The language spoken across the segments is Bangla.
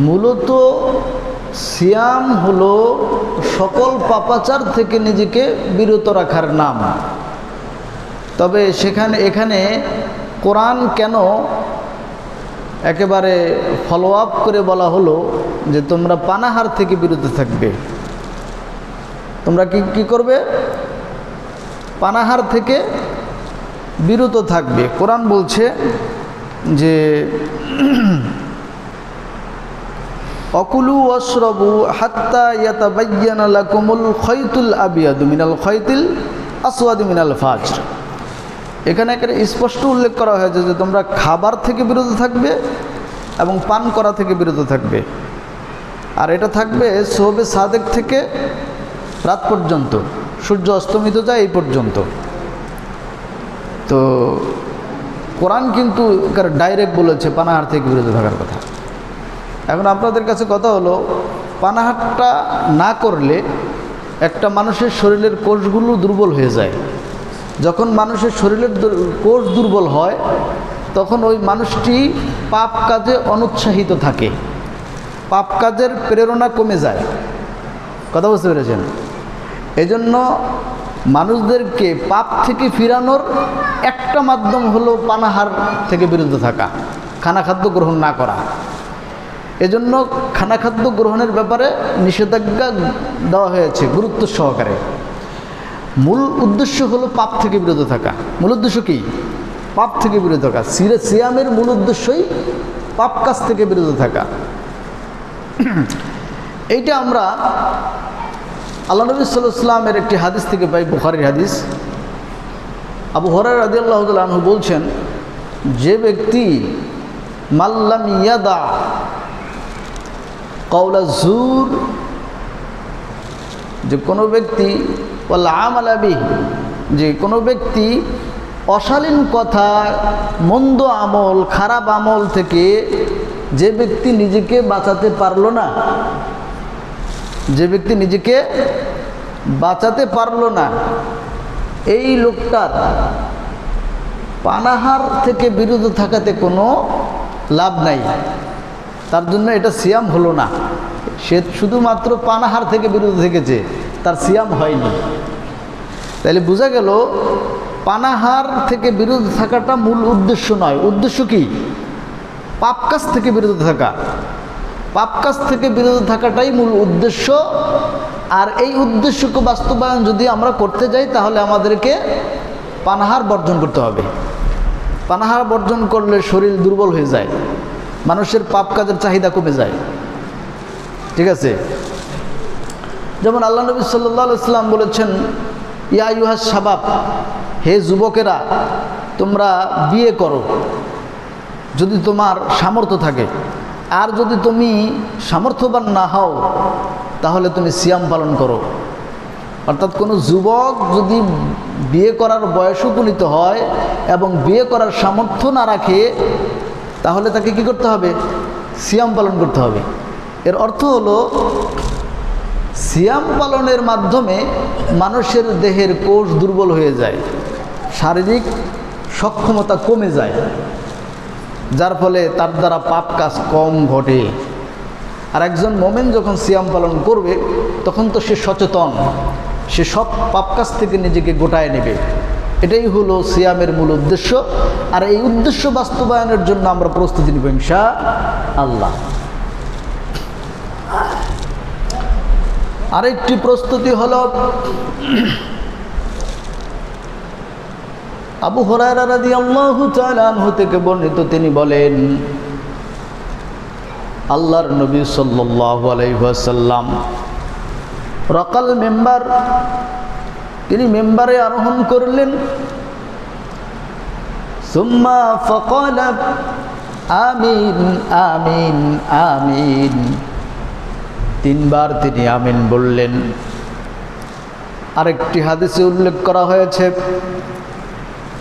মূলত সিয়াম হলো সকল পাপাচার থেকে নিজেকে বিরত রাখার নাম। তবে এখানে কোরআন কেন একেবারে ফলো আপ করে বলা হলো যে তোমরা পানাহার থেকে বিরত থাকবে? তোমরা কি করবে? পানাহার থেকে বিরত থাকবে। কোরআন বলছে যে অকুলু ওয়াশরাবু হাত্তা ইয়াতাবায়্যানা লাকুমুল খায়তুল আবিয়াদু মিনাল খায়তিল আসওয়াদি মিনাল ফাজর। এখানে একটা স্পষ্ট উল্লেখ করা হয়েছে যে তোমরা খাবার থেকে বিরত থাকবে এবং পান করা থেকে বিরত থাকবে। আর এটা থাকবে সোহবে সাদেক থেকে রাত পর্যন্ত, সূর্য অস্তমিত যায় এই পর্যন্ত। তো কোরআন কিন্তু ডাইরেক্ট বলেছে পানাহার থেকে বিরত থাকার কথা। এখন আপনাদের কাছে কথা হলো, পানাহারটা না করলে একটা মানুষের শরীরের কোষগুলো দুর্বল হয়ে যায়। যখন মানুষের শরীরের কোষ দুর্বল হয় তখন ওই মানুষটি পাপ কাজে অনুৎসাহিত থাকে, পাপ কাজের প্রেরণা কমে যায়। কথা বুঝতে পেরেছেন? এজন্য মানুষদেরকে পাপ থেকে ফিরানোর একটা মাধ্যম হলো পানাহার থেকে বিরত থাকা, খানা খাদ্য গ্রহণ না করা। এজন্য খানা খাদ্য গ্রহণের ব্যাপারে নিষেধাজ্ঞা দেওয়া হয়েছে গুরুত্ব সহকারে। মূল উদ্দেশ্য হলো পাপ থেকে বিরত থাকা। মূল উদ্দেশ্য কি? পাপ থেকে বিরত থাকা। সিয়ামের মূল উদ্দেশ্যই পাপ কাজ থেকে বিরত থাকা। এইটা আমরা আল্লাহ নবী সাল্লাল্লাহু আলাইহি ওয়াসাল্লামের একটি হাদিস থেকে পাই, বুখারীর হাদিস। আবু হুরায়রা রাদিয়াল্লাহু তাআলা আনহু বলছেন, যে ব্যক্তি মাল্লাম ইয়াদা কওলা জুর, যে কোনো ব্যক্তি ওয়াল আমাল বিহি, যে কোনো ব্যক্তি অশালীন কথা, মন্দ আমল, খারাপ আমল থেকে যে ব্যক্তি নিজেকে বাঁচাতে পারলো না, যে ব্যক্তি নিজেকে বাঁচাতে পারলো না, এই লোকটার পানাহার থেকে বিরত থাকাতে কোনো লাভ নাই। তার জন্য এটা সিয়াম হলো না। সে শুধুমাত্র পানাহার থেকে বিরত থেকেছে, তার সিয়াম হয়নি। তাহলে বোঝা গেল পানাহার থেকে বিরত থাকাটা মূল উদ্দেশ্য নয়। উদ্দেশ্য কি? পাপ কাজ থেকে বিরত থাকা। পাপ কাজ থেকে বিরত থাকাটাই মূল উদ্দেশ্য। আর এই উদ্দেশ্যকে বাস্তবায়ন যদি আমরা করতে যাই তাহলে আমাদেরকে পানাহার বর্জন করতে হবে। পানাহার বর্জন করলে শরীর দুর্বল হয়ে যায়, মানুষের পাপ কাজের চাহিদা কমে যায়। ঠিক আছে? যেমন আল্লাহ নবী সাল্লাল্লাহু আলাইহি ওয়াসাল্লাম বলেছেন, ইয়া আইয়ুহাস শাবাব, হে যুবকেরা, তোমরা বিয়ে করো যদি তোমার সামর্থ্য থাকে। আর যদি তুমি সামর্থ্যবান না হও তাহলে তুমি সিয়াম পালন করো। অর্থাৎ কোনো যুবক যদি বিয়ে করার বয়স উপনীত হয় এবং বিয়ে করার সামর্থ্য না রাখে তাহলে তাকে কি করতে হবে? সিয়াম পালন করতে হবে। এর অর্থ হলো সিয়াম পালনের মাধ্যমে মানুষের দেহের কোষ দুর্বল হয়ে যায়, শারীরিক সক্ষমতা কমে যায়, যার ফলে তার দ্বারা পাপ কাজ কম ঘটে। আর একজন মোমেন যখন সিয়াম পালন করবে তখন তো সে সচেতন, সে সব পাপ কাজ থেকে নিজেকে গোটায় নেবে। এটাই হলো সিয়ামের মূল উদ্দেশ্য। আর এই উদ্দেশ্য বাস্তবায়নের জন্য আমরা প্রস্তুতি নেব ইনশাআল্লাহ। আরেকটি প্রস্তুতি হলো আবু হুরায়রা রাদিয়াল্লাহু তাআলা আনহু থেকে বর্ণিত, তিনি বলেন, আল্লাহর নবী সাল্লাল্লাহু আলাইহি ওয়াসাল্লাম রাকাল মেম্বার, তিনি মেম্বারে আরোহণ করলেন। সুম্মা ফাকালা আমিন আমিন আমিন, তিনবার তিনি আমিন বললেন। আরেকটি হাদিসে উল্লেখ করা হয়েছে,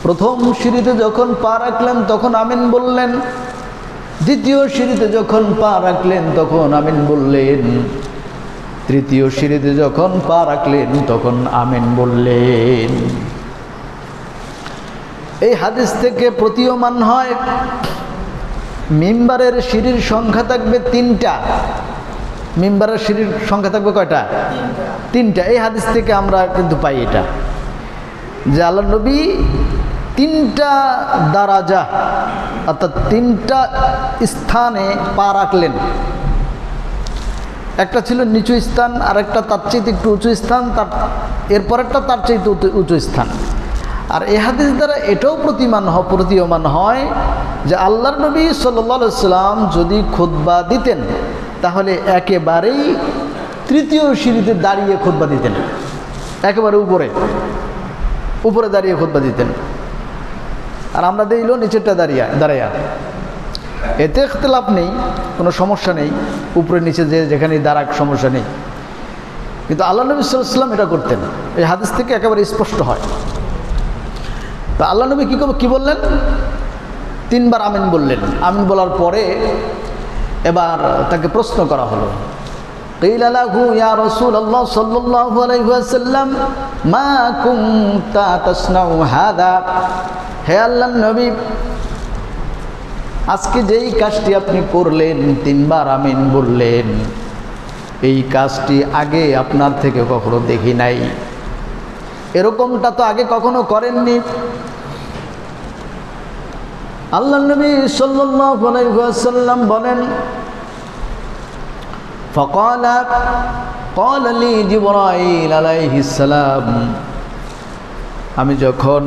প্রথম সিঁড়িতে যখন পা রাখলেন তখন আমিন বললেন, দ্বিতীয় সিঁড়িতে যখন পা রাখলেন তখন আমিন বললেন, তৃতীয় সিঁড়িতে যখন পা রাখলেন তখন আমিন বললেন। এই হাদিস থেকে প্রতীয়মান হয় মিম্বারের সিঁড়ির সংখ্যা থাকবে 3টা। মিম্বারের সিঁড়ির সংখ্যা থাকবে কয়টা? 3টা। এই হাদিস থেকে আমরা কিন্তু পাই এটা, যে আল্লাহ নবী 3টা দারাজা অর্থাৎ 3টা স্থানে পা রাখলেন। একটা ছিল নিচু স্থান, আর একটা তার চাইতে একটু উঁচু স্থান, তার এরপরেরটা তার চাইতে উঁচু স্থান। আর এই হাদিস দ্বারা এটাও প্রতীয়মান হয় যে আল্লাহর নবী সাল্লাল্লাহু আলাইহি সাল্লাম যদি খুতবা দিতেন তাহলে একেবারেই 3য় সিঁড়িতে দাঁড়িয়ে খুতবা দিতেন, একেবারে উপরে দাঁড়িয়ে খুতবা দিতেন। আর আমরা দিল নিচেরটা দাঁড়াইয়া। এতে ইখতিলাফ নেই, কোনো সমস্যা নেই, উপরে নিচে যেখানেই দাঁড়াক সমস্যা নেই। কিন্তু আল্লাহ নবী সাল্লাল্লাহু আলাইহি ওয়াসাল্লাম এটা করতেন, এই হাদিস থেকে একেবারে স্পষ্ট হয়। তা আল্লাহ নবী কী বললেন? 3বার আমিন বললেন। আমিন বলার পরে এবার তাকে প্রশ্ন করা হলো, কিলা লাহু ইয়া রাসূলুল্লাহ সাল্লাল্লাহু আলাইহি ওয়াসাল্লাম মা কুনতা তাসনাউ হাদা। হে আল্লাহর নবী, আজকে যেই কাজটি আপনি করলেন, 3বার আমিন বললেন, এই কাজটি আগে আপনার থেকে কখনো দেখি নাই, এরকমটা তো আগে কখনো করেননি। আল্লাহর নবী সাল্লাল্লাহু আলাইহি ওয়াসাল্লাম বলেন, ফাকালা ক্বালা লি জিবরাইল আলাইহিস সালাম। আমি যখন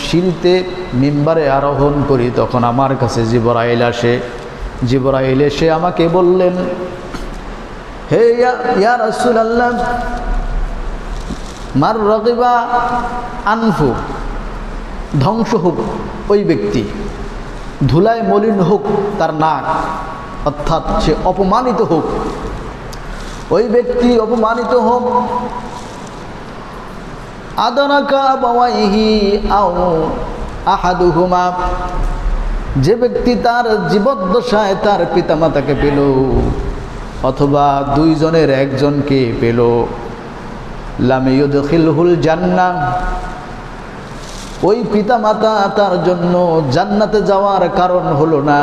সিঁড়িতে মিম্বারে আরোহণ করি তখন আমার কাছে জিবরাইল আসে। জিবরাইল এসে আমাকে বললেন, হে ইয়া রাসূলুল্লাহ, মার রাগিবা আনফু, ধ্বংস হোক ওই ব্যক্তি, ধুলায় মলিন হোক তার নাক, অর্থাৎ সে অপমানিত হোক, ওই ব্যক্তি অপমানিত হোক। আদরাকা বাওয়াইহি আও আহাদুহুমা, যে ব্যক্তি তার জীবদ্দশায় তার পিতামাতাকে পেল অথবা 2 জনের একজনকে পেল, লাম ইউদখিলহুল জান্নাহ, ওই পিতামাতা তার জন্য জান্নাতে যাওয়ার কারণ হলো না,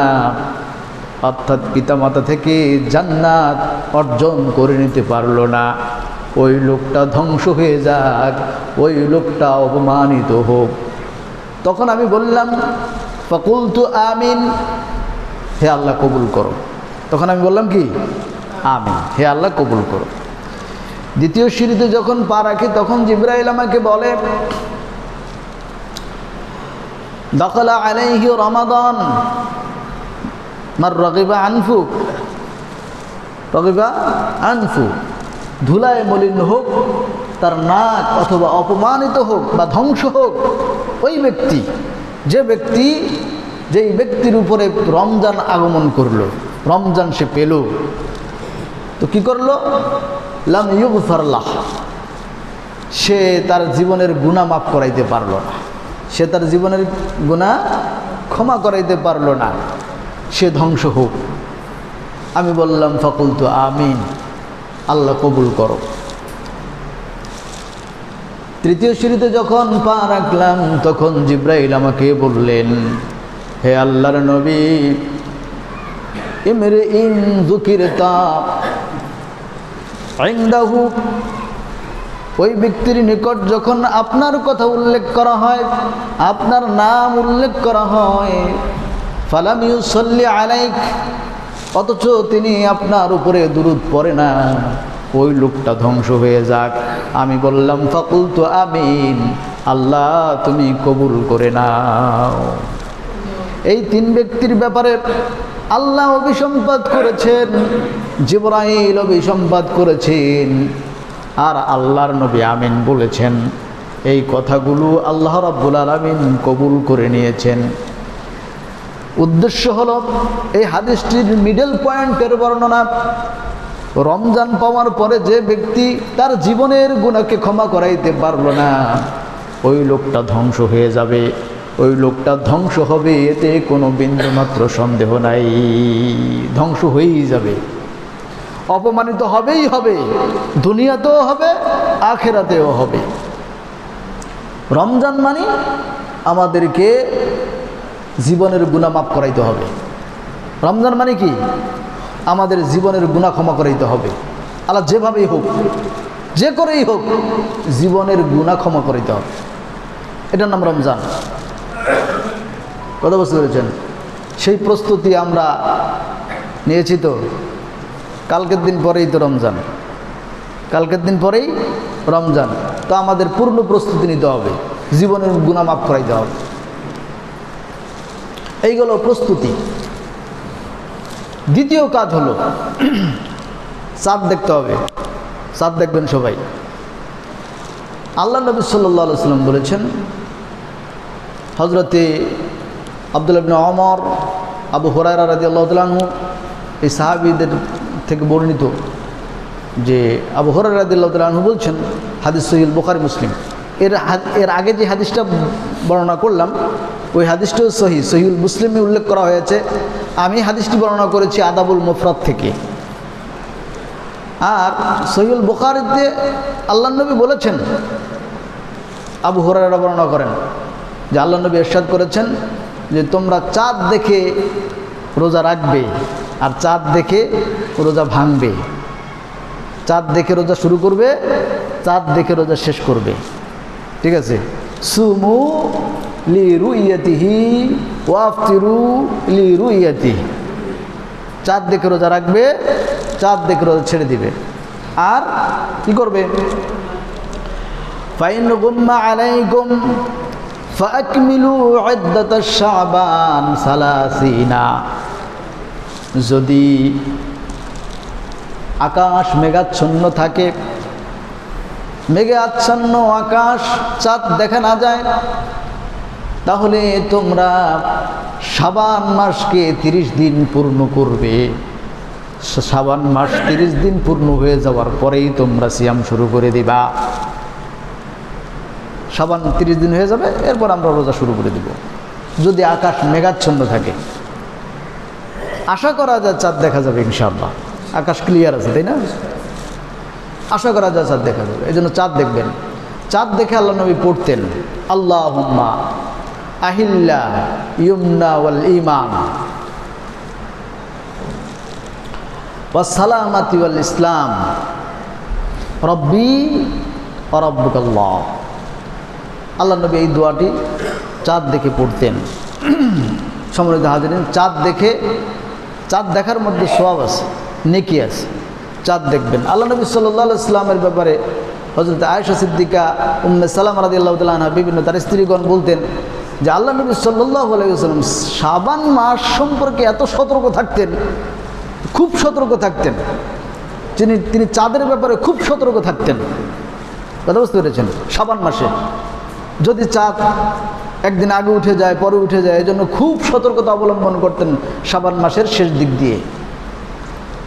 অর্থাৎ পিতামাতা থেকে জান্নাত অর্জন করে নিতে পারলো না, ওই লোকটা ধ্বংস হয়ে যাক, ওই লোকটা অপমানিত হোক। তখন আমি বললাম, ফাকুলতু আমিন, হে আল্লাহ কবুল করো। তখন আমি বললাম কি? আমিন, হে আল্লাহ কবুল করো। 2য় সিঁড়িতে যখন পা রাখি তখন জিবরাইল আমাকে বলে, দাখালা আলাইহি রমাদান মার রাগিবা আনফু, রাগিবা আনফু, ধুলায় মলিন হোক তার নাক অথবা অপমানিত হোক বা ধ্বংস হোক ওই ব্যক্তি, যেই ব্যক্তির উপরে রমজান আগমন করলো, রমজান সে পেল, তো কি করলো? লাম ইউগফার লাহ, সে তার জীবনের গুনাহ মাফ করাইতে পারলো না, সে তার জীবনের গুনাহ ক্ষমা করাইতে পারলো না, সে ধ্বংস হোক। আমি বললাম, ফাকুলতু আমিন, আল্লাহ কবুল করো। 3য় সিঁড়িতে যখন পা রাখলাম তখন জিবরাইল আমাকে বললেন, হে আল্লাহর নবী, ইমরিইন যুকিরতা ইনদাহু, ওই ব্যক্তির নিকট যখন আপনার কথা উল্লেখ করা হয়, আপনার নাম উল্লেখ করা হয়, ফালাম ইউসাল্লি আলাইক, অথচ তিনি আপনার উপরে দুরূদ পড়ে না, ওই লোকটা ধ্বংস হয়ে যাক। আমি বললাম, ফাকুলতু আমিন, আল্লাহ তুমি কবুল করে নাও। এই 3 ব্যক্তির ব্যাপারে আল্লাহ অভিসম্পাদ করেছেন, জিবরাইল অভিসম্পাদ করেছেন, আর আল্লাহর নবী আমিন বলেছেন। এই কথাগুলো আল্লাহ রাব্বুল আলামিন কবুল করে নিয়েছেন। উদ্দেশ্য হলো এই হাদিসটির মিডল পয়েন্টের বর্ণনা। রমজান পাওয়ার পরে যে ব্যক্তি তার জীবনের গুনাহকে ক্ষমা করাইতে পারলো না, ওই লোকটা ধ্বংস হয়ে যাবে, ওই লোকটা ধ্বংস হবে, এতে কোনো বিন্দুমাত্র সন্দেহ নাই, ধ্বংস হয়েই যাবে, অপমানিত হবেই হবে, দুনিয়াতেও হবে, আখিরাতেও হবে। রমজান মানে আমাদেরকে জীবনের গুনাহ মাফ করাইতে হবে, রমজান মানে কি? আমাদের জীবনের গুনাহ ক্ষমা করে দিতে হবে। আল্লাহ যেভাবেই হোক, যে করেই হোক, জীবনের গুনাহ ক্ষমা করে দিতে হবে। এটার নাম রমজান। কথা বুঝতে পেরেছেন? সেই প্রস্তুতি আমরা নিয়েছি তো। কালকের দিন পরেই তো রমজান, কালকের দিন পরেই রমজান। তো আমাদের পূর্ণ প্রস্তুতি নিতে হবে, জীবনের গুনাহ মাফ করাইতে হবে। এইগুলো প্রস্তুতি। দ্বিতীয় কাজ হলো চাঁদ দেখতে হবে। চাঁদ দেখবেন সবাই। আল্লাহ নবী সাল্লাল্লাহু আলাইহি ওয়াসাল্লাম বলেছেন, হযরতে আব্দুল্লাহ ইবনে ওমর, আবু হুরায়রা রাদিয়াল্লাহু তাআলা আনহু, এই সাহাবীদের থেকে বর্ণিত যে আবু হুরায়রা রাদিয়াল্লাহু তাআলা আনহু বলছেন, হাদিস সহিহ বুখারী মুসলিম। এর আগে যে হাদিসটা বর্ণনা করলাম ওই হাদিসটাও সহিহ মুসলিমে উল্লেখ করা হয়েছে। আমি হাদিসটি বর্ণনা করেছি আদাবুল মুফরাদ থেকে। আর সহিহ বুখারীতে আল্লাহ নবী বলেছেন, আবু হুরায়রা বর্ণনা করেন যে আল্লাহ নবী ইরশাদ করেছেন যে তোমরা চাঁদ দেখে রোজা রাখবে আর চাঁদ দেখে রোজা ভাঙবে। চাঁদ দেখে রোজা শুরু করবে, চাঁদ দেখে রোজা শেষ করবে। ঠিক আছে? সুমু লিরুইয়াতিহি ওয়াফতিরু লিরুইয়াতিহি। চাঁদ দেখে রোজা রাখবে, চাঁদ দেখে রোজা ছেড়ে দিবে। আর কি করবে? ফাইন গুম্মা আলাইকুম ফাকমিলু ইদ্দাতাশ শাবান 30। যদি আকাশ মেঘাচ্ছন্ন থাকে, মেঘে আচ্ছন্ন আকাশ, চাঁদ দেখা না যায়, তাহলে তোমরা শাবান মাসকে 30 দিন পূর্ণ করবে। শাবান মাস 30 দিন পূর্ণ হয়ে যাওয়ার পরেই তোমরা সিয়াম শুরু করে দিবা। শাবান 30 দিন হয়ে যাবে, এরপর আমরা রোজা শুরু করে দিব, যদি আকাশ মেঘাচ্ছন্ন থাকে। আশা করা যায় চাঁদ দেখা যাবে ইনশাআল্লাহ। আকাশ ক্লিয়ার আছে, তাই না? আশা করা যায় চাঁদ দেখা যাবে। এই জন্য চাঁদ দেখবেন। চাঁদ দেখে আল্লাহ নবী পড়তেন, আল্লাহুম্মা আহিল্লা ইয়ুমনা ওয়াল ঈমান ওয়াস সালামাতি ওয়াল ইসলাম রব্বি ওয়া রাব্বুকাল্লাহ। আল্লাহ নবী এই দোয়াটি চাঁদ দেখে পড়তেন। সম্মানিত হাজিরিন, চাঁদ দেখে, চাঁদ দেখার মধ্যে সওয়াব আছে, নেকি আছে। চাঁদ দেখবেন। আল্লাহ নবী সাল্লাল্লাহু আলাইহি ওয়াসাল্লামের ব্যাপারে হযরত আয়েশা সিদ্দিকা, উম্মে সালামা রাদিয়াল্লাহু তাআলা আনহা, বিভিন্ন তার স্ত্রীগণ বলতেন যে আল্লাহ নবী সাল্লাল্লাহু আলাইহি ওয়াসাল্লাম শাবান মাস সম্পর্কে এত সতর্ক থাকতেন, খুব সতর্ক থাকতেন। তিনি চাঁদের ব্যাপারে খুব সতর্ক থাকতেন। কথা বুঝতে পেরেছেন? শাবান মাসে যদি চাঁদ একদিন আগে উঠে যায়, পরে উঠে যায়, এজন্য খুব সতর্কতা অবলম্বন করতেন শাবান মাসের শেষ দিক দিয়ে।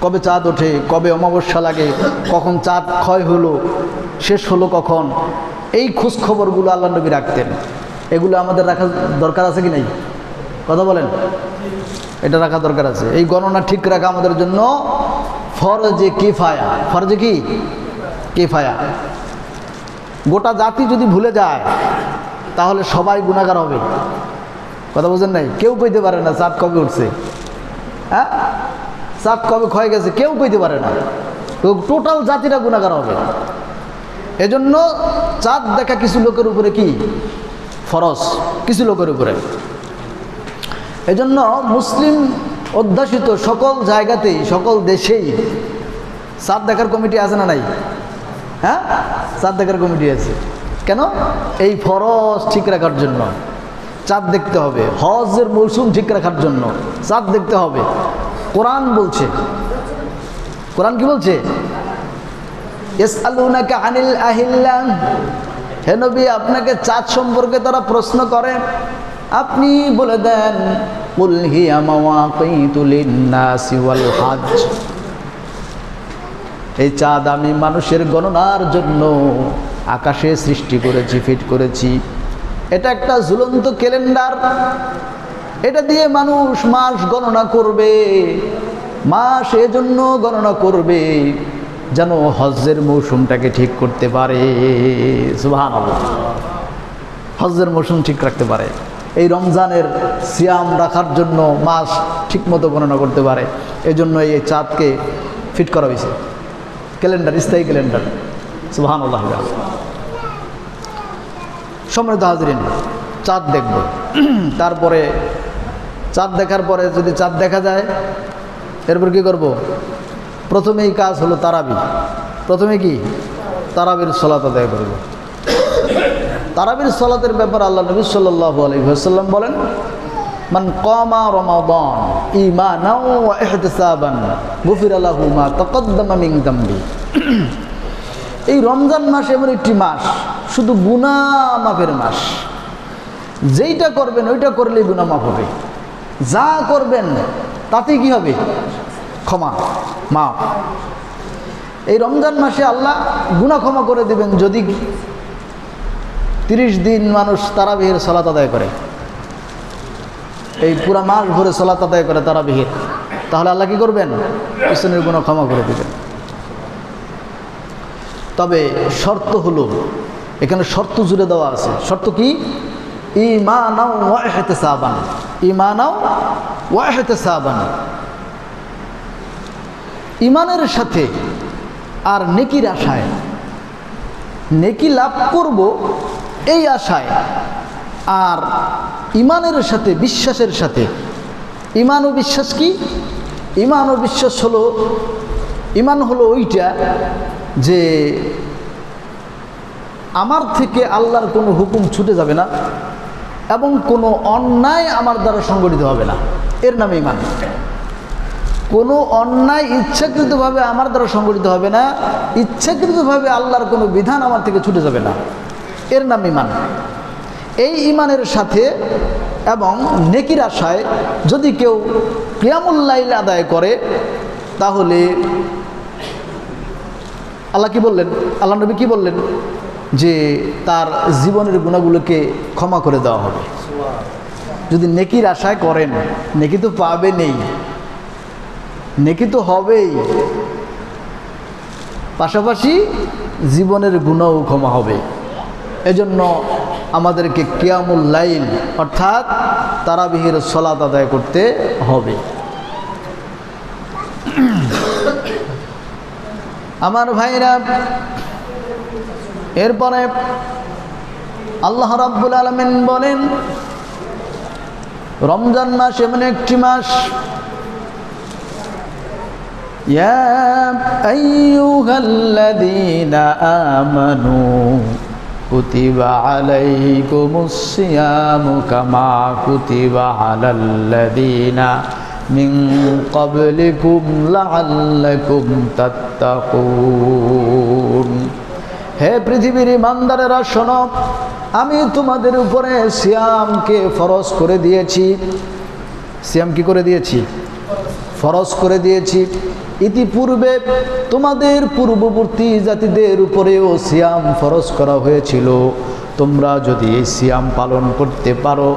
কবে চাঁদ ওঠে, কবে অমাবস্যা লাগে, কখন চাঁদ ক্ষয় হলো, শেষ হলো কখন, এই খোঁজ খবরগুলো আল্লাহ নবী রাখতেন। এগুলো আমাদের রাখা দরকার আছে কি নাই? কথা বলেন। এটা রাখা দরকার আছে। এই গণনা ঠিক রাখা আমাদের জন্য ফরজে কিফায়া। ফরজে কি? কিফায়া। গোটা জাতি যদি ভুলে যায় তাহলে সবাই গুনাহগার হবে। কথা বুঝেন নাই? কেউ কইতে পারে না চাঁদ কবে উঠছে, হ্যাঁ, চাঁদ কবে ক্ষয় গেছে, কেউ কইতে পারে না। তো টোটাল জাতিরা গুনাহগার হবে। এজন্য চাঁদ দেখা কিছু লোকের উপরে কি ফরজ, কিছু লোকের উপরে। এজন্য মুসলিম অধ্যাসিত সকল জায়গাতেই, সকল দেশেই চাঁদ দেখার কমিটি আছে না নাই? হ্যাঁ, চাঁদ দেখার কমিটি আছে। কেন? এই ফরজ ঠিক রাখার জন্য চাঁদ দেখতে হবে। হজের মৌসুম ঠিক রাখার জন্য চাঁদ দেখতে হবে। কোরআন বলছে, কোরআন কি বলছে? ইয়াসআলুনাকা আনিল আহিল্লা, হে নবী আপনাকে চাঁদ সম্পর্কে তারা প্রশ্ন করে, আপনি বলে দেন কুল হিয়া মাওয়াকিতু লিন-নাসি ওয়াল হজ। এই চাঁদ আমি মানুষের গণনার জন্য আকাশে সৃষ্টি করেছি, ফিট করেছি। এটা একটা ঝুলন্ত ক্যালেন্ডার। এটা দিয়ে মানুষ মাস গণনা করবে। মাস এজন্য গণনা করবে যেন হজ্জের মৌসুমটাকে ঠিক করতে পারে। সুবহানাল্লাহ। হজ্জের মৌসুম ঠিক রাখতে পারে। এই রমজানের সিয়াম রাখার জন্য মাস ঠিকমতো গণনা করতে পারে। এই জন্য এই চাঁদকে ফিট করা হয়েছে, ক্যালেন্ডার, স্থায়ী ক্যালেন্ডার। সুবহানাল্লাহ। সম্মানিত হাজরিন, চাঁদ দেখব, তারপরে চাঁদ দেখার পরে যদি চাঁদ দেখা যায় এরপর কী করব? প্রথমেই কাজ হলো তারাবি। প্রথমে কি? তারাবির সালাত আদায় করব। তারাবির সালাতের ব্যাপারে আল্লাহ নবী সাল্লাল্লাহু আলাইহি ওয়াসাল্লাম বলেন, মান কামা রমাদান ঈমানাও ওয়া ইহতিসাবান গুফিরা লাহু মা তাকাদ্দামা মিন যামবি। এই রমজান মাস এমন একটি মাস, শুধু গুনাহ মাফের মাস। যেইটা করবেন ওইটা করলেই গুনাহ মাফ হবে, যা করবেন তাতে কি হবে? ক্ষমা, মাফ। এই রমজান মাসে আল্লাহ গুনাহ ক্ষমা করে দিবেন যদি 30 দিন মানুষ তারাবিহের সালাত আদায় করে, এই পুরা মাস ভরে সালাত আদায় করে তারাবিহের, তাহলে আল্লাহ কি করবেন? পিছনের গুনাহ ক্ষমা করে দিবেন। তবে শর্ত হলো, এখানে শর্ত জুড়ে দেওয়া আছে। শর্ত কি? ঈমানাও ওয়া ইহতিসাবান। ঈমানাও ওয়া ইহতিসাবান, ঈমানের সাথে আর নেকির আশায়, নেকি লাভ করব এই আশায়, আর ঈমানের সাথে, বিশ্বাসের সাথে। ঈমান ও বিশ্বাস কি? ঈমান ও বিশ্বাস হলো, ঈমান হলো ওইটা যে আমার থেকে আল্লাহর কোনো হুকুম ছুটে যাবে না এবং কোনো অন্যায় আমার দ্বারা সংগঠিত হবে না, এর নামে ঈমান। কোনো অন্যায় ইচ্ছাকৃতভাবে আমার দ্বারা সংগঠিত হবে না, ইচ্ছাকৃতভাবে আল্লাহর কোনো বিধান আমার থেকে ছুটে যাবে না, এর নাম ঈমান। এই ঈমানের সাথে এবং নেকির আশায় যদি কেউ কিয়ামুল লাইল আদায় করে, তাহলে আল্লাহ কি বললেন? আল্লাহ নবী কি বললেন? যে তার জীবনের গুনাহগুলোকে ক্ষমা করে দেওয়া হবে। যদি নেকির আশায় করেন, নেকি তো পাবেনই, নেকি তো হবেই, পাশাপাশি জীবনের গুনাহও ক্ষমা হবে। এজন্য আমাদেরকে কিয়ামুল লাইল অর্থাৎ তারাবিহের সালাত আদায় করতে হবে। আমার ভাইরা, এরপরে আল্লাহ রাব্বুল আলামিন বলেন, রমজান মাস এমন একটি মাস, ইয়া আইয়ুহাল্লাযীনা আমানু কুতিবা আলাইকুমুস সিয়ামু কামা কুতিবা আলাল্লাযীনা মিন ক্বাবলিকুম লাআল্লাকুম তাত্তাকুন। হে পৃথিবীর ঈমানদারেরা শোনো, আমি তোমাদের উপরে সিয়ামকে ফরজ করে দিয়েছি। সিয়াম কি করে দিয়েছি? ফরজ করে দিয়েছি। ইতিপূর্বে তোমাদের পূর্ববর্তী জাতিদের উপরেও সিয়াম ফরজ করা হয়েছিল। তোমরা যদি এই সিয়াম পালন করতে পারো,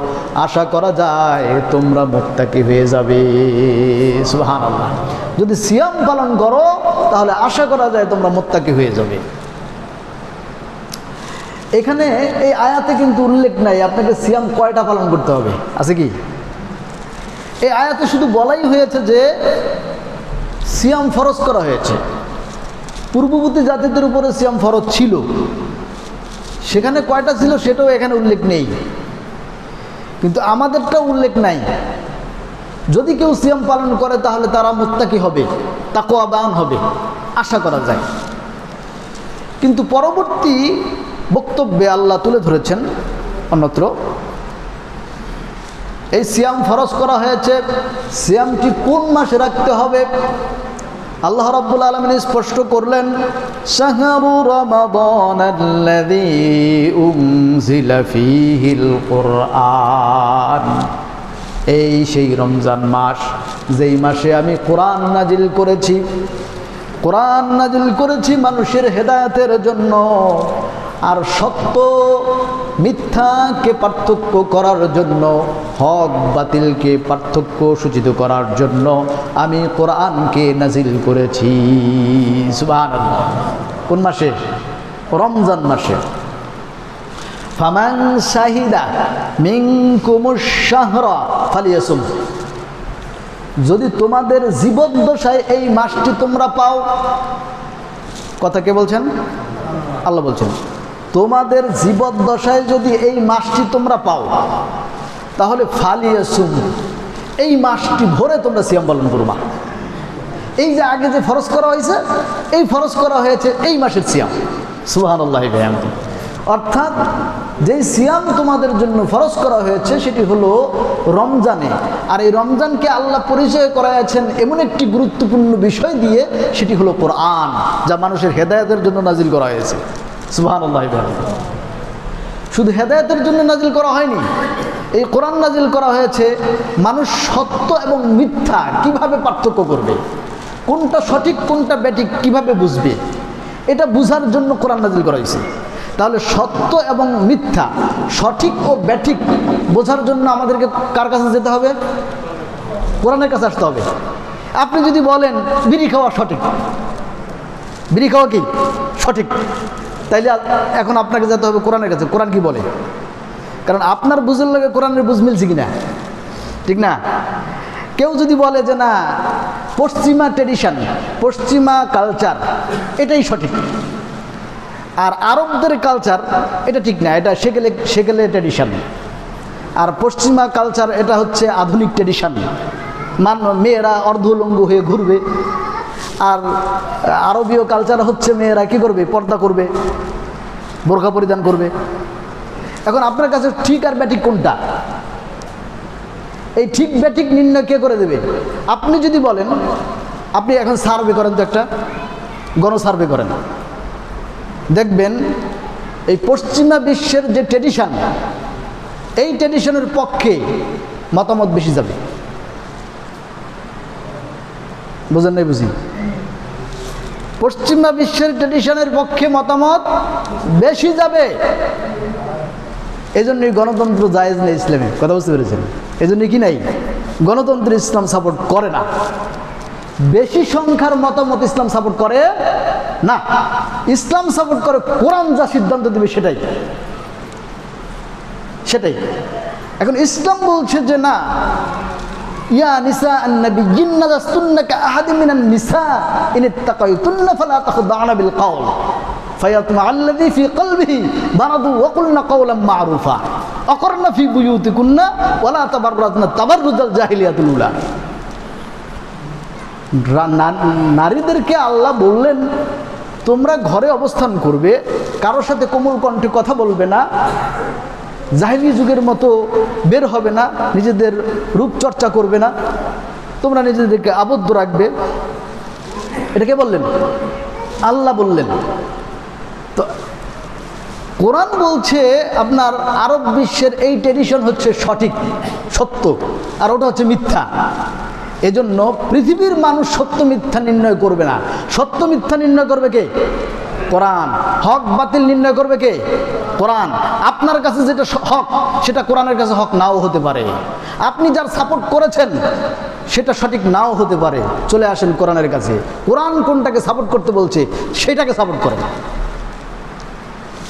আশা করা যায় তোমরা মুত্তাকি হয়ে যাবে। সুবহানাল্লাহ। যদি সিয়াম পালন করো তাহলে আশা করা যায় তোমরা মুত্তাকি হয়ে যাবে। এখানে এই আয়াতে কিন্তু উল্লেখ নাই আপনাকে সিয়াম কয়টা পালন করতে হবে, আছে কি? এই আয়াতে শুধু বলাই হয়েছে যে সিয়াম ফরজ করা হয়েছে। পূর্ববর্তী জাতিদের উপরে সিয়াম ফরজ ছিল, সেখানে কয়টা ছিল সেটাও এখানে উল্লেখ নেই, কিন্তু আমাদেরটা উল্লেখ নাই। যদি কেউ সিয়াম পালন করে তাহলে তারা মুত্তাকি হবে, তাকওয়াবান হবে, আশা করা যায়। কিন্তু পরবর্তী বক্তব্যে আল্লাহ তুলে ধরেছেন অন্যত্র, এই সিয়াম ফরজ করা হয়েছে, সিয়ামটি কোন মাসে রাখতে হবে আল্লাহ রাব্বুল আলামিন স্পষ্ট করলেন, শাহরু রমাদানাল্লাযী উনজিলা ফীহিল কুরআন। এই সেই রমজান মাস যেই মাসে আমি কোরআন নাজিল করেছি। কোরআন নাজিল করেছি মানুষের হেদায়েতের জন্য, আর সত্য মিথ্যাকে পার্থক্য করার জন্য, হক বাতিলকে পার্থক্য সূচিত করার জন্য আমি কোরআনকে নাজিল করেছি। সুবহানাল্লাহ। কোন মাসে? রমজান মাসে। ফামান শাহিদা মিনকুমুশ শাহরা ফালিয়াসুম, যদি তোমাদের জীবদ্দশায় এই মাসটি তোমরা পাও, কথা কে বলছেন? আল্লাহ বলছেন, তোমাদের জীবদ্দশায় যদি এই মাসটি তোমরা পাও তাহলে ফালিয়াসুম, এই মাসটি ভরে তোমরা সিয়াম পালন করবা। এই যে আগে যে ফরজ করা হয়েছে, এই ফরজ করা হয়েছে এই মাসের সিয়াম। সুবহানাল্লাহ। অর্থাৎ যেই সিয়াম তোমাদের জন্য ফরজ করা হয়েছে সেটি হলো রমজানে, আর এই রমজানকে আল্লাহ পরিচয় করাইছেন এমন একটি গুরুত্বপূর্ণ বিষয় দিয়ে, সেটি হলো কোরআন, যা মানুষের হেদায়েতের জন্য নাজিল করা হয়েছে। সুবহানাল্লাহ। শুধু হেদায়েতের জন্য নাজিল করা হয়নি, এই কোরআন নাজিল করা হয়েছে মানুষ সত্য এবং মিথ্যা কিভাবে পার্থক্য করবে, কোনটা সঠিক কোনটা ব্যাঠিক কিভাবে বুঝবে, এটা বুঝার জন্য কোরআন নাজিল করা হয়েছে। তাহলে সত্য এবং মিথ্যা, সঠিক ও ব্যাঠিক বোঝার জন্য আমাদেরকে কার কাছে যেতে হবে? কোরআনের কাছে আসতে হবে। আপনি যদি বলেন বিড়ি খাওয়া সঠিক, বিড়ি খাওয়া কি সঠিক, তাইলে এখন আপনাকে যেতে হবে কোরআনের কাছে, কোরআন কি বলে। কারণ আপনার বুঝের লগে কোরআনের বুঝ মিলছে কিনা, ঠিক না? কেউ যদি বলে যে না পশ্চিমা ট্রেডিশন, পশ্চিমা কালচার এটাই সঠিক, আর আরবদের কালচার এটা ঠিক না, এটা সেকেলে ট্রেডিশন, আর পশ্চিমা কালচার এটা হচ্ছে আধুনিক ট্রেডিশন, মেয়েরা অর্ধলঙ্গ হয়ে ঘুরবে, আর আরবীয় কালচার হচ্ছে মেয়েরা কি করবে? পর্দা করবে, বোরকা পরিধান করবে। এখন আপনার কাছে ঠিক আর ব্যাঠিক কোনটা? এই ঠিক ব্যাঠিক নির্ণয় কে করে দেবে? আপনি যদি বলেন, আপনি এখন সার্ভে করেন তো, একটা গণসার্ভে করেন, দেখবেন এই পশ্চিমা বিশ্বের যে ট্রেডিশন, এই ট্রেডিশনের পক্ষে মতামত বেশি যাবে। বুঝেন নাই? বুঝি। পশ্চিমা বিশ্বের ট্রেডিশনের পক্ষে মতামত বেশি যাবে। এই জন্যই গণতন্ত্র জায়েজ নেই ইসলামে, কথা বুঝতে পেরেছেন? এই জন্যই কি নাই, গণতন্ত্র ইসলাম সাপোর্ট করে না। বেশি সংখ্যার মতামত ইসলাম সাপোর্ট করে না, ইসলাম সাপোর্ট করে কোরআন যা সিদ্ধান্ত দেবে সেটাই সেটাই। এখন ইসলাম বলছে যে না, ইয়া নিসা আন-নাবিয়্যিনা লাস্তুন্না কাআহাদিন মিনান নিসা ইন ইত্তাকাইতুন্না ফালা তাখদা'না বিল কওল ফায়াতমা আল্লাযী ফি কলবিহি মারাদু ওয়া কুলনা কওলান মা'রুফা আকারনা ফি বুয়ুতিকুন্না ওয়া লা তাবাররাজনা তাবাররুজাল জাহিলিয়াতুল উলা। নারীদেরকে আল্লাহ বললেন তোমরা ঘরে অবস্থান করবে, কারোর সাথে কোমল কণ্ঠে কথা বলবে না, জাহিলি যুগের মতো বের হবে না, নিজেদের রূপচর্চা করবে না, তোমরা নিজেদেরকে আবদ্ধ রাখবে। এটা কে বললেন? আল্লাহ বললেন। তো কোরআন বলছে আপনার আরব বিশ্বের এই ট্রেডিশন হচ্ছে সঠিক, সত্য, আর ওটা হচ্ছে মিথ্যা। এজন্য পৃথিবীর মানুষ সত্য মিথ্যা নির্ণয় করবে না। সত্য মিথ্যা নির্ণয় করবে কে? কোরআন। হক বাতিল নির্ণয় করবে কে? কোরআন। আপনার কাছে যেটা হক সেটা কোরআনের কাছে হক নাও হতে পারে, আপনি যার সাপোর্ট করেছেন সেটা সঠিক নাও হতে পারে। চলে আসেন কোরআনের কাছে, কোরআন কোনটাকে সাপোর্ট করতে বলছে সেটাকে সাপোর্ট করেন।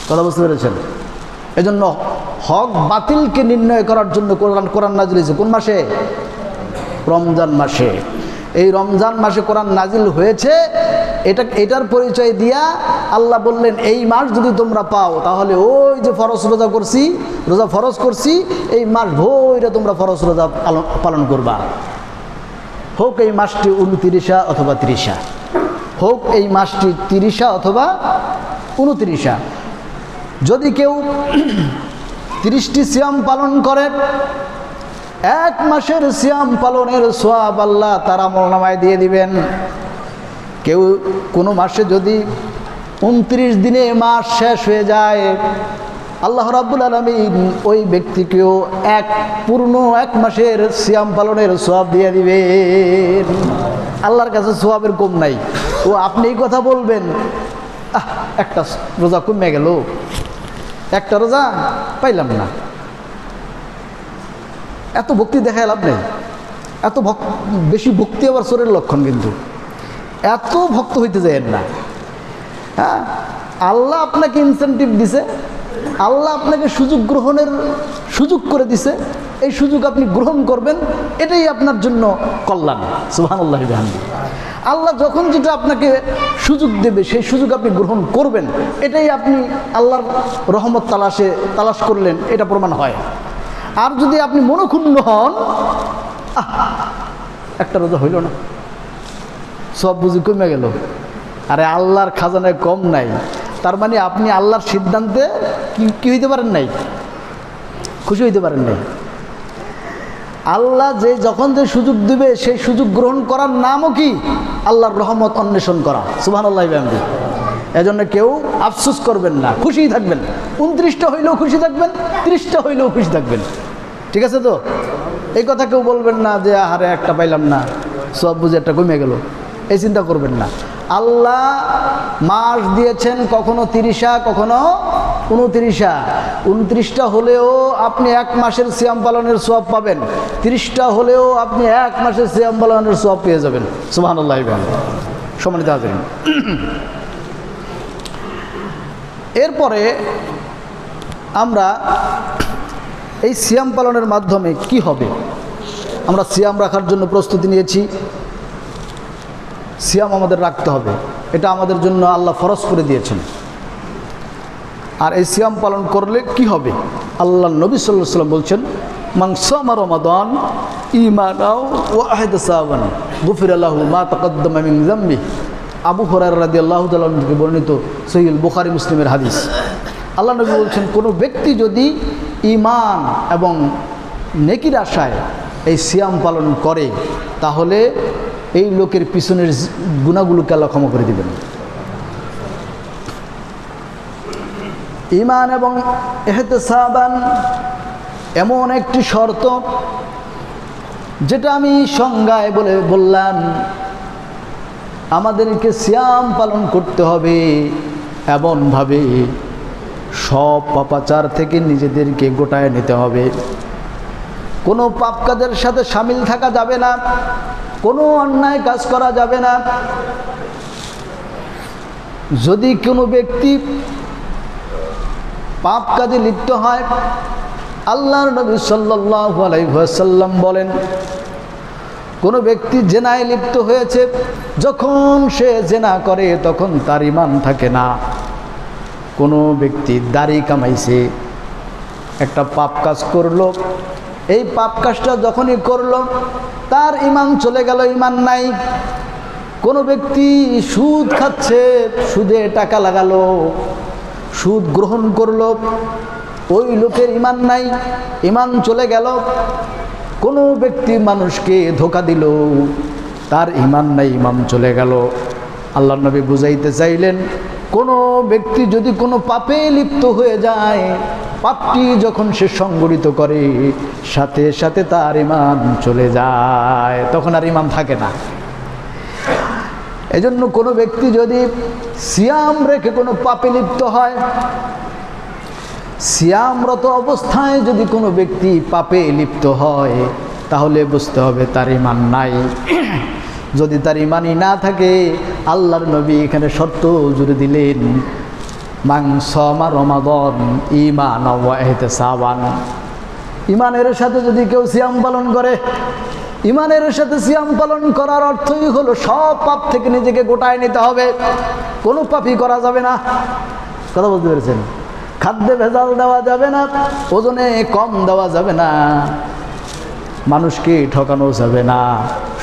কথা বুঝতে পেরেছেন? এজন্য হক বাতিলকে নির্ণয় করার জন্য কোরআন নাজিল হয়েছে কোন মাসে? রমজান মাসে। এই রমজান মাসে কোরআন নাজিল হয়েছে। এটার পরিচয় দিয়া আল্লাহ বললেন এই মাস যদি তোমরা পাও তাহলে ওই যে রোজা ফরজ করছি এই মাস ভোরে তোমরা ফরজ রোজা পালন করবা। হোক এই মাসটি 29 অথবা 30, হোক এই মাসটি 30 অথবা 29। যদি কেউ 30টি সিয়াম পালন করে, এক মাসের সিয়াম পালনের সওয়াব আল্লাহ তার আমলনামায় দিয়ে দিবেন। কেউ কোনো মাসে যদি 29 দিনে মাস শেষ হয়ে যায়, আল্লাহ রাব্বুল আলামিন ওই ব্যক্তিকেও পূর্ণ এক মাসের সিয়াম পালনের সওয়াব দিয়ে দিবেন। আল্লাহর কাছে সওয়াবের কম নাই। ও আপনি এই কথা বলবেন, একটা রোজা কমে গেল, একটা রোজা পাইলাম না, এত ভক্তি দেখায় লাভ নেই। এত বেশি ভক্তি আবার চোরের লক্ষণ, কিন্তু এত ভক্ত হইতে যায় না। হ্যাঁ, আল্লাহ আপনাকে ইনসেন্টিভ দিছে, আল্লাহ আপনাকে সুযোগ গ্রহণের সুযোগ করে দিছে, এই সুযোগ আপনি গ্রহণ করবেন, এটাই আপনার জন্য কল্যাণ। সুবহানাল্লাহ বিহামদিহি। আল্লাহ যখন যেটা আপনাকে সুযোগ দেবে সেই সুযোগ আপনি গ্রহণ করবেন, এটাই আপনি আল্লাহর রহমত তালাশ করলেন, এটা প্রমাণ হয়। আর যদি আপনি মনক্ষুণ্ণ হন, একটা রোজা হইল না, সব বুঝি কমে গেল, আরে আল্লাহর খাজানায় কম নাই, তার মানে আপনি আল্লাহর সিদ্ধান্তে কি হইতে পারেন নাই, খুশি হইতে পারেন নাই। আল্লাহ যখন যে সুযোগ দিবে সেই সুযোগ গ্রহণ করার নামও কি? আল্লাহর রহমত অন্বেষণ করা। সুবহানাল্লাহ বিহামদিহি। এজন্য কেউ আফসোস করবেন না, খুশিই থাকবেন। 29টা হইলেও খুশি থাকবেন, 30টা হইলেও খুশি থাকবেন। ঠিক আছে তো? এই কথা কেউ বলবেন না যে আরে একটা পাইলাম না, সব বুঝে একটা কমে গেল, এই চিন্তা করবেন না। আল্লাহ মাস দিয়েছেন, কখনো 30টা, কখনো 29টা। 29টা হলেও আপনি এক মাসের সিয়াম পালনের সওয়াব পাবেন, 30টা হলেও আপনি এক মাসের সিয়াম পালনের সওয়াব পেয়ে যাবেন। সুবহানাল্লাহ। সম্মানিত হাজিরিন, এরপরে আমরা এই সিয়াম পালনের মাধ্যমে কি হবে? আমরা সিয়াম রাখার জন্য প্রস্তুতি নিয়েছি, সিয়াম আমাদের রাখতে হবে, এটা আমাদের জন্য আল্লাহ ফরজ করে দিয়েছেন। আর এই সিয়াম পালন করলে কি হবে? আল্লাহ নবী সাল্লাল্লাহু আলাইহি ওয়াসাল্লাম বলছেন, মান সামা রমাদান ঈমানাও ওয়া ইহতিসাবান গুফিরা লাহু মা তাকাদ্দামা মিন যামবি। আবু হুরায়রা রাদিয়াল্লাহু তাআলা থেকে বর্ণিত সহিহ বুখারী মুসলিমের হাদিস। আল্লাহ নবী বলছেন, কোনো ব্যক্তি যদি ঈমান এবং নেকির আশায় এই সিয়াম পালন করে, তাহলে এই লোকের পিছনের গুনাহগুলোকে আল্লাহ ক্ষমা করে দিবেন। ঈমান এবং ইহতিসাবান এমন একটি শর্ত, যেটা আমি সংজ্ঞায় বললাম, আমাদেরকে সিয়াম পালন করতে হবে এমনভাবে সব পাপাচার থেকে নিজেদেরকে গোটায় নিতে হবে। কোনো পাপ কাজের সাথে শামিল থাকা যাবে না, কোনো অন্যায় কাজ করা যাবে না। যদি কোনো ব্যক্তি পাপ কাজে লিপ্ত হয়, আল্লাহর নবী সাল্লাল্লাহু আলাইহি ওয়াসাল্লাম বলেন, কোনো ব্যক্তি জেনায় লিপ্ত হয়েছে, যখন সে জেনা করে তখন তার ঈমান থাকে না। কোনো ব্যক্তি দাড়ি কামাইছে, একটা পাপ কাজ করলো, এই পাপ কাজটা যখনই করলো তার ঈমান চলে গেল, ঈমান নাই। কোনো ব্যক্তি সুদ খাচ্ছে, সুদে টাকা লাগালো, সুদ গ্রহণ করলো, ওই লোকের ঈমান নাই, ঈমান চলে গেল। কোনো ব্যক্তি মানুষকে ধোঁকা দিল, তার ঈমান নাই, ঈমান চলে গেল। আল্লাহর নবী বুঝাইতে চাইলেন, কোনো ব্যক্তি যদি কোনো পাপে লিপ্ত হয়ে যায়, পাপটি যখন সে সংগঠিত করে, সাথে সাথে তার ঈমান চলে যায়, তখন আর ঈমান থাকে না। এজন্য কোনো ব্যক্তি যদি সিয়াম রেখে কোনো পাপে লিপ্ত হয়, সিয়ামরত অবস্থায় যদি কোনো ব্যক্তি পাপে লিপ্ত হয়, তাহলে বুঝতে হবে তার ঈমান নাই। যদি তার ঈমানই না থাকে, আল্লাহর নবী এখানে শর্ত জুড়ে দিলেন, মান সামা রমাদান ঈমানাও ওয়া ইহতিসাবান। ঈমানের সাথে যদি কেউ সিয়াম পালন করে, ঈমানের সাথে সিয়াম পালন করার অর্থই হলো সব পাপ থেকে নিজেকে গোটায় নিতে হবে, কোনো পাপই করা যাবে না। কথা বলতে পেরেছেন? খাদ্যে ভেজাল দেওয়া যাবে না, ওজনে কম দেওয়া যাবে না, মানুষকে ঠকানো যাবে না,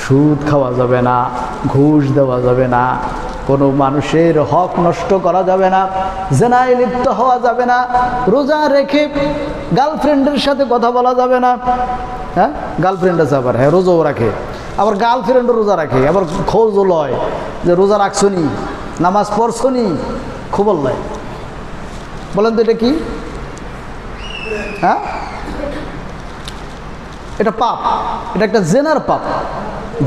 সুদ খাওয়া যাবে না, ঘুষ দেওয়া যাবে না, কোনো মানুষের হক নষ্ট করা যাবে না, জেনায় লিপ্ত হওয়া যাবে না, রোজা রেখে গার্লফ্রেন্ডের সাথে কথা বলা যাবে না। হ্যাঁ, গার্লফ্রেন্ড আছে আবার, হ্যাঁ রোজাও রাখে, আবার গার্লফ্রেন্ডও রোজা রাখে, আবার খোঁজও লয় যে রোজা রাখছো নি, নামাজ পড়ছো নি, খবর লয়। বলেন তো এটা কি? হ্যাঁ, এটা পাপ, এটা একটা জেনার পাপ।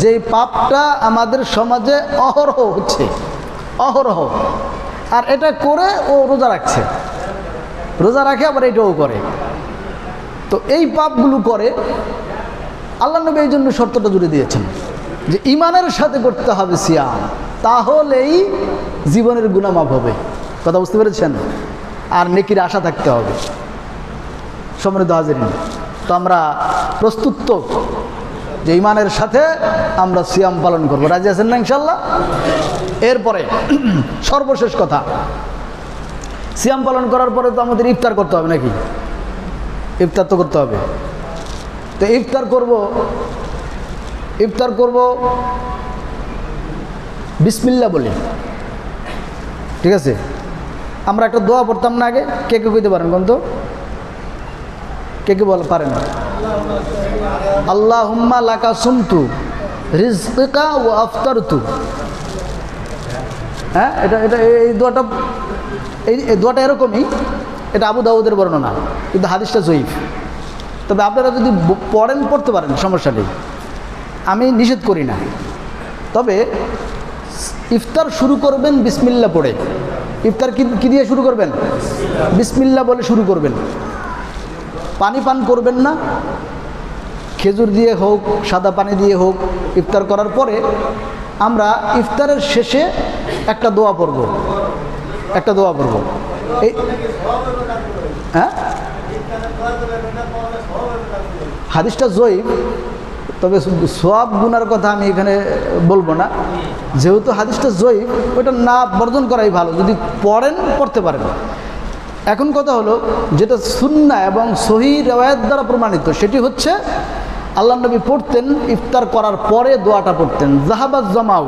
যে পাপটা আমাদের সমাজে অহরহ হচ্ছে, অহরহ। আর এটা করে ও রোজা রাখছে, রোজা রাখে আবার এটাও করে। তো এই পাপগুলো করে, আল্লাহ নবী এই জন্য শর্তটা জুড়ে দিয়েছেন যে ঈমানের সাথে করতে হবে সিয়াম, তাহলেই জীবনের গুনাহ মাফ হবে। কথা বুঝতে পেরেছেন? আর নেকির আশা থাকতে হবে। সমৃদ্ধ হাজিরিন, তো আমরা প্রস্তুত তো যে ইমানের সাথে আমরা সিয়াম পালন করবো? রাজি আছেন না ইনশাল্লাহ? এরপরে সর্বশেষ কথা, সিয়াম পালন করার পরে তো আমাদের ইফতার করতে হবে নাকি? ইফতার তো করতে হবে। তো ইফতার করব বিসমিল্লাহ বলি, ঠিক আছে? আমরা একটা দোয়া পড়তাম না আগে? কে কে কইতে পারেন কোন? তো কে কে বল পারেন? আল্লাহুম্মা লাকা সুমতু রিজকা ওয়া আফতারতু। হ্যাঁ, এই দোয়াটা এরকমই। এটা আবু দাউদের বর্ণনা, কিন্তু হাদিসটা জয়ীফ। তবে আপনারা যদি পড়তে পারেন, সমস্যা নেই, আমি নিষেধ করি না। তবে ইফতার শুরু করবেন বিসমিল্লাহ পড়ে। ইফতার কি দিয়ে শুরু করবেন? বিসমিল্লাহ বলে শুরু করবেন। পানি পান করবেন না, খেজুর দিয়ে হোক, সাদা পানি দিয়ে হোক। ইফতার করার পরে আমরা ইফতারের শেষে একটা দোয়া পড়ব। এই হ্যাঁ, হাদিসটা জয়ীফ, তবে সওয়াব গুনার কথা আমি এখানে বলবো না, যেহেতু হাদিসটা জয়ীফ। ওইটা না বর্জন করাই ভালো, যদি পড়তে পারেন। এখন কথা হলো, যেটা সুন্নাহ এবং সহিহ রিওয়ায়াত দ্বারা প্রমাণিত, সেটি হচ্ছে আল্লাহ নবী পড়তেন ইফতার করার পরে দোয়াটা পড়তেন, যাহাবাজ জামাউ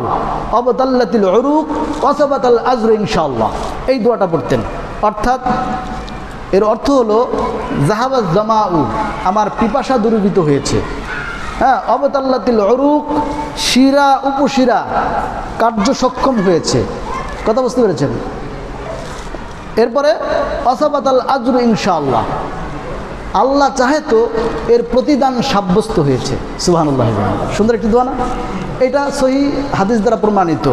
আবতাল্লাতিল উরুক ওয়াসাবাতাল আজরু ইনশাআল্লাহ। এই দোয়াটা পড়তেন। অর্থাৎ এর অর্থ হলো, যাহাবাজ জামাউ, আমার পিপাসা দূরীভূত হয়েছে। হ্যাঁ, অবতাল্লাতিল উরুক, শিরা উপশিরা কার্য সক্ষম হয়েছে। কথা বুঝতে পেরেছেন? এরপরে ওয়াসাবাতাল আজরু ইনশাআল্লাহ, আল্লাহ চাহে তো এর প্রতিদান সাব্যস্ত হয়েছে। সুবহানাল্লাহ। সুন্দর একটি দোয়া না? এটা সহিহ হাদিস দ্বারা প্রমাণিত।